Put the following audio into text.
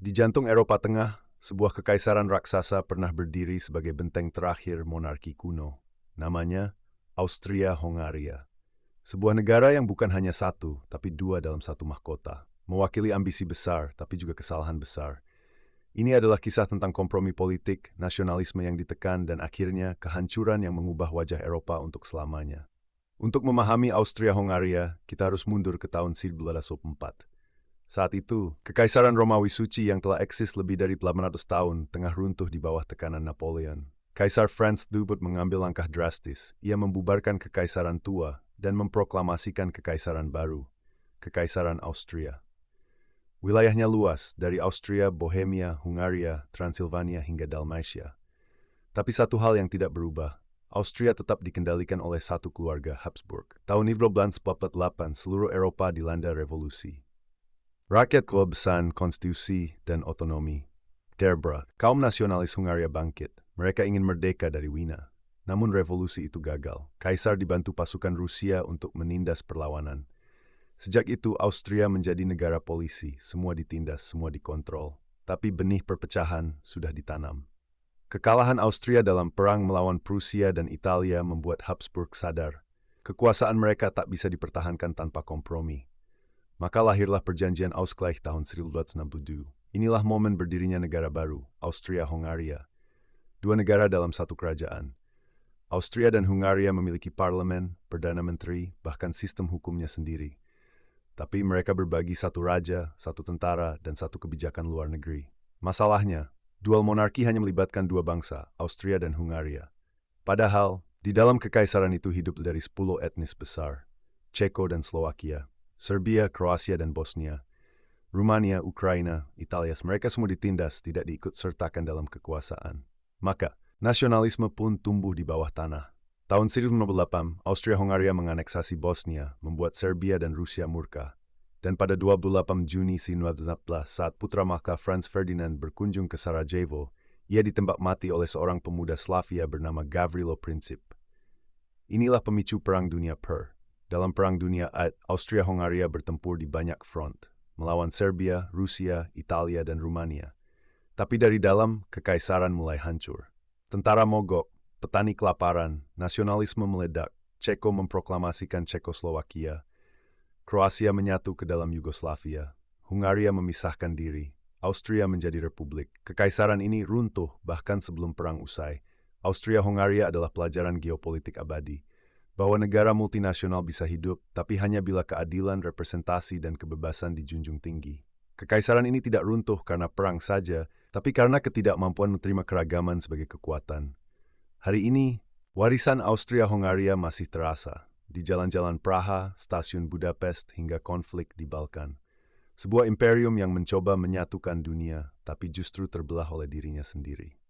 Di jantung Eropa Tengah, sebuah kekaisaran raksasa pernah berdiri sebagai benteng terakhir monarki kuno. Namanya Austria-Hongaria. Sebuah negara yang bukan hanya satu, tapi dua dalam satu mahkota. Mewakili ambisi besar, tapi juga kesalahan besar. Ini adalah kisah tentang kompromi politik, nasionalisme yang ditekan, dan akhirnya kehancuran yang mengubah wajah Eropa untuk selamanya. Untuk memahami Austria-Hongaria, kita harus mundur ke tahun 1804. Saat itu, Kekaisaran Romawi Suci yang telah eksis lebih dari 800 tahun tengah runtuh di bawah tekanan Napoleon. Kaisar Franz Dubut mengambil langkah drastis. Ia membubarkan Kekaisaran tua dan memproklamasikan Kekaisaran baru, Kekaisaran Austria. Wilayahnya luas, dari Austria, Bohemia, Hungaria, Transilvania hingga Dalmatia. Tapi satu hal yang tidak berubah, Austria tetap dikendalikan oleh satu keluarga Habsburg. Tahun 1848, seluruh Eropa dilanda revolusi. Rakyat kebebasan, konstitusi, dan otonomi. Derbra, kaum nasionalis Hungaria bangkit. Mereka ingin merdeka dari Wina. Namun revolusi itu gagal. Kaisar dibantu pasukan Rusia untuk menindas perlawanan. Sejak itu Austria menjadi negara polisi. Semua ditindas, semua dikontrol. Tapi benih perpecahan sudah ditanam. Kekalahan Austria dalam perang melawan Prusia dan Italia membuat Habsburg sadar. Kekuasaan mereka tak bisa dipertahankan tanpa kompromi. Maka lahirlah Perjanjian Ausgleich tahun 1867. Inilah momen berdirinya negara baru, Austria-Hongaria. Dua negara dalam satu kerajaan. Austria dan Hungaria memiliki parlemen, perdana menteri, bahkan sistem hukumnya sendiri. Tapi mereka berbagi satu raja, satu tentara, dan satu kebijakan luar negeri. Masalahnya, dual monarki hanya melibatkan dua bangsa, Austria dan Hungaria. Padahal, di dalam kekaisaran itu hidup dari 10 etnis besar, Ceko dan Slovakia, Serbia, Kroasia, dan Bosnia, Rumania, Ukraina, Italia, mereka semua ditindas, tidak diikut sertakan dalam kekuasaan. Maka, nasionalisme pun tumbuh di bawah tanah. Tahun 1908, Austria-Hongaria menganeksasi Bosnia, membuat Serbia dan Rusia murka. Dan pada 28 Juni 1911, saat putra mahkota Franz Ferdinand berkunjung ke Sarajevo, ia ditembak mati oleh seorang pemuda Slavia bernama Gavrilo Princip. Inilah pemicu Perang Dunia Per. Dalam Perang Dunia I, Austria-Hongaria bertempur di banyak front, melawan Serbia, Rusia, Italia, dan Rumania. Tapi dari dalam, kekaisaran mulai hancur. Tentara mogok, petani kelaparan, nasionalisme meledak, Ceko memproklamasikan Cekoslowakia, Kroasia menyatu ke dalam Yugoslavia, Hungaria memisahkan diri, Austria menjadi republik. Kekaisaran ini runtuh bahkan sebelum perang usai. Austria-Hongaria adalah pelajaran geopolitik abadi, bahwa negara multinasional bisa hidup, tapi hanya bila keadilan, representasi, dan kebebasan dijunjung tinggi. Kekaisaran ini tidak runtuh karena perang saja, tapi karena ketidakmampuan menerima keragaman sebagai kekuatan. Hari ini, warisan Austria-Hongaria masih terasa di jalan-jalan Praha, stasiun Budapest, hingga konflik di Balkan. Sebuah imperium yang mencoba menyatukan dunia, tapi justru terbelah oleh dirinya sendiri.